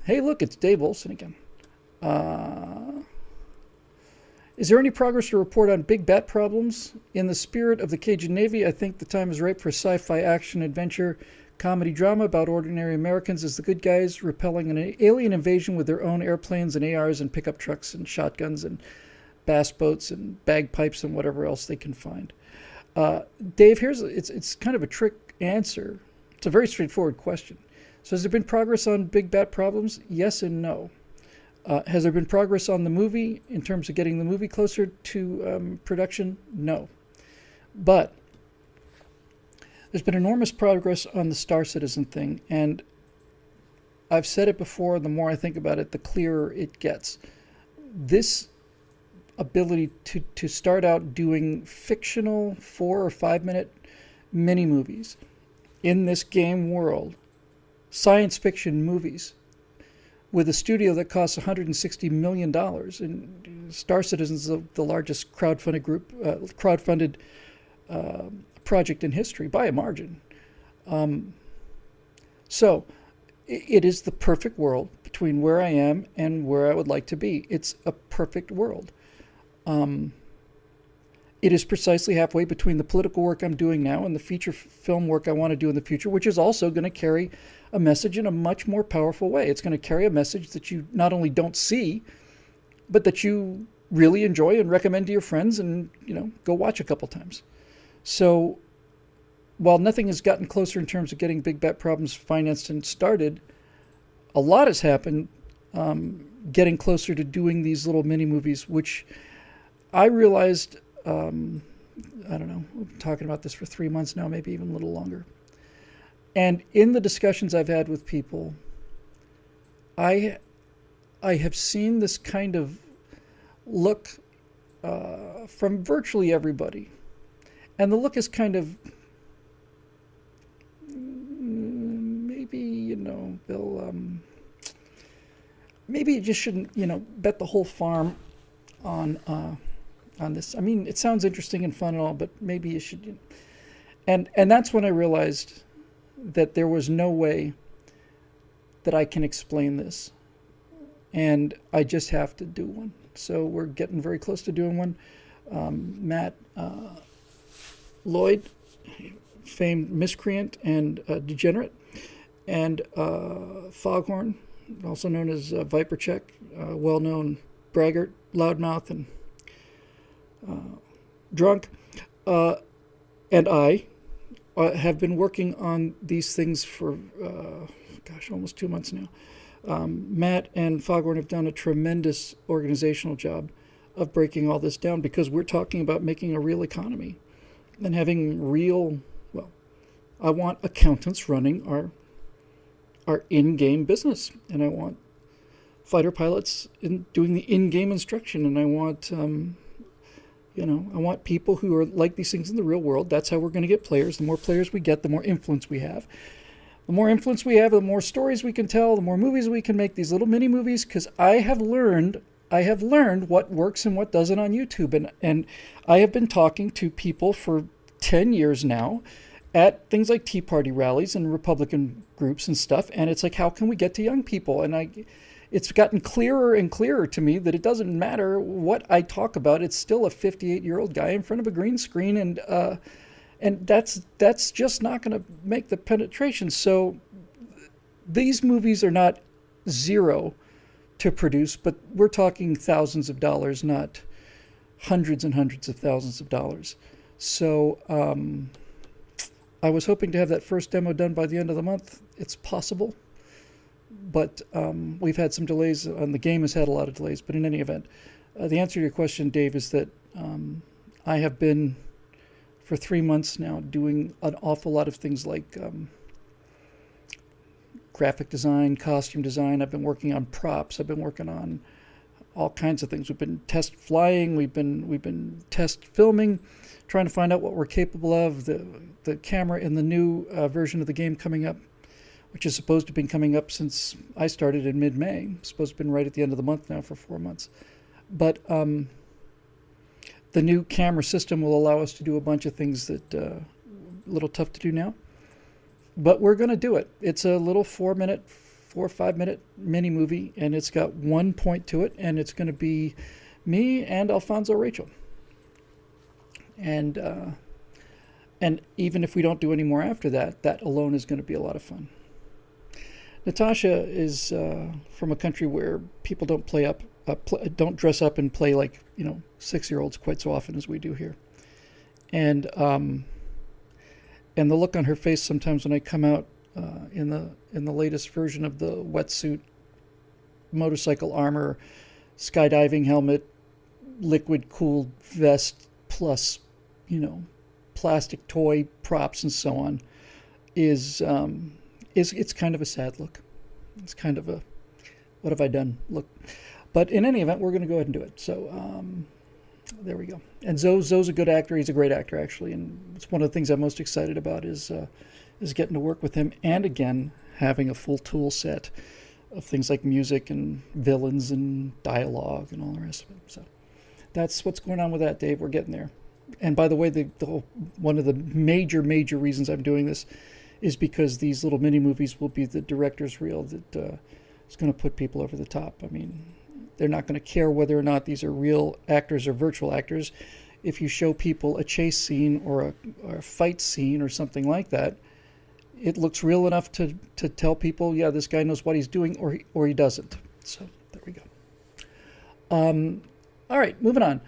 Hey, look, it's Dave Olson again. Uh, is there any progress to report on big bat problems? In the spirit of the Cajun Navy, I think the time is ripe for sci-fi action adventure comedy drama about ordinary Americans as the good guys repelling an alien invasion with their own airplanes and ARs and pickup trucks and shotguns and bass boats and bagpipes and whatever else they can find. Dave, it's kind of a trick answer. It's a very straightforward question. So has there been progress on big bat problems? Yes and no. Has there been progress on the movie in terms of getting the movie closer to production? No. But there's been enormous progress on the Star Citizen thing, and I've said it before, the more I think about it, the clearer it gets. This ability to start out doing fictional 4 or 5 minute mini movies in this game world, science fiction movies, with a studio that costs $160 million. And Star Citizen is the largest crowdfunded project in history by a margin. So it is the perfect world between where I am and where I would like to be. It's a perfect world. It is precisely halfway between the political work I'm doing now and the feature film work I want to do in the future, which is also going to carry a message in a much more powerful way. It's going to carry a message that you not only don't see, but that you really enjoy and recommend to your friends and, go watch a couple times. So while nothing has gotten closer in terms of getting Big Bet Problems financed and started, a lot has happened getting closer to doing these little mini movies, which I realized, I don't know, we've been talking about this for 3 months now, maybe even a little longer. And in the discussions I've had with people, I have seen this kind of look from virtually everybody. And the look is kind of, maybe, Bill, maybe you just shouldn't, bet the whole farm on this. I mean, it sounds interesting and fun and all, but maybe you should. And that's when I realized that there was no way that I can explain this. And I just have to do one. So we're getting very close to doing one. Matt Lloyd, famed miscreant and degenerate, and Foghorn, also known as Viper Check, well-known braggart, loudmouth, and drunk, and I have been working on these things for, almost 2 months now. Matt and Foghorn have done a tremendous organizational job of breaking all this down, because we're talking about making a real economy and having real, I want accountants running our in-game business, and I want fighter pilots doing the in-game instruction, and I want I want people who are like these things in the real world. That's how we're going to get players. The more players we get, the more influence we have. The more influence we have, the more stories we can tell, the more movies we can make, these little mini movies, because I have learned what works and what doesn't on YouTube. And I have been talking to people for 10 years now at things like Tea Party rallies and Republican groups and stuff. And it's like, how can we get to young people? And it's gotten clearer and clearer to me that it doesn't matter what I talk about. It's still a 58-year-old guy in front of a green screen, and that's just not going to make the penetration. So these movies are not zero to produce, but we're talking thousands of dollars, not hundreds and hundreds of thousands of dollars. So I was hoping to have that first demo done by the end of the month. It's possible. But we've had some delays, and the game has had a lot of delays. But in any event, the answer to your question, Dave, is that I have been, for 3 months now, doing an awful lot of things like graphic design, costume design. I've been working on props. I've been working on all kinds of things. We've been test flying. We've been test filming, trying to find out what we're capable of. The camera in the new version of the game coming up, which is supposed to have been coming up since I started in mid-May. It's supposed to have been right at the end of the month now for 4 months. But the new camera system will allow us to do a bunch of things that are a little tough to do now. But we're going to do it. It's a little 4-minute 4 or 5 minute mini movie, and it's got one point to it, and it's going to be me and Alfonso Rachel. And even if we don't do any more after that, that alone is going to be a lot of fun. Natasha is from a country where people don't don't dress up and play like 6-year-olds quite so often as we do here. And the look on her face sometimes when I come out in the latest version of the wetsuit, motorcycle armor, skydiving helmet, liquid cooled vest, plus plastic toy props and so on, is it's kind of a sad look. It's kind of a what have I done look. But in any event, we're going to go ahead and do it. So there we go. And Zoe's a good actor. He's a great actor, actually. And it's one of the things I'm most excited about is getting to work with him. And again, having a full tool set of things like music and villains and dialogue and all the rest of it. So that's what's going on with that, Dave. We're getting there. And by the way, one of the major reasons I'm doing this is because these little mini movies will be the director's reel that is going to put people over the top. I mean, they're not going to care whether or not these are real actors or virtual actors. If you show people a chase scene or a fight scene or something like that, it looks real enough to tell people, yeah, this guy knows what he's doing, or he doesn't. So there we go. All right, moving on.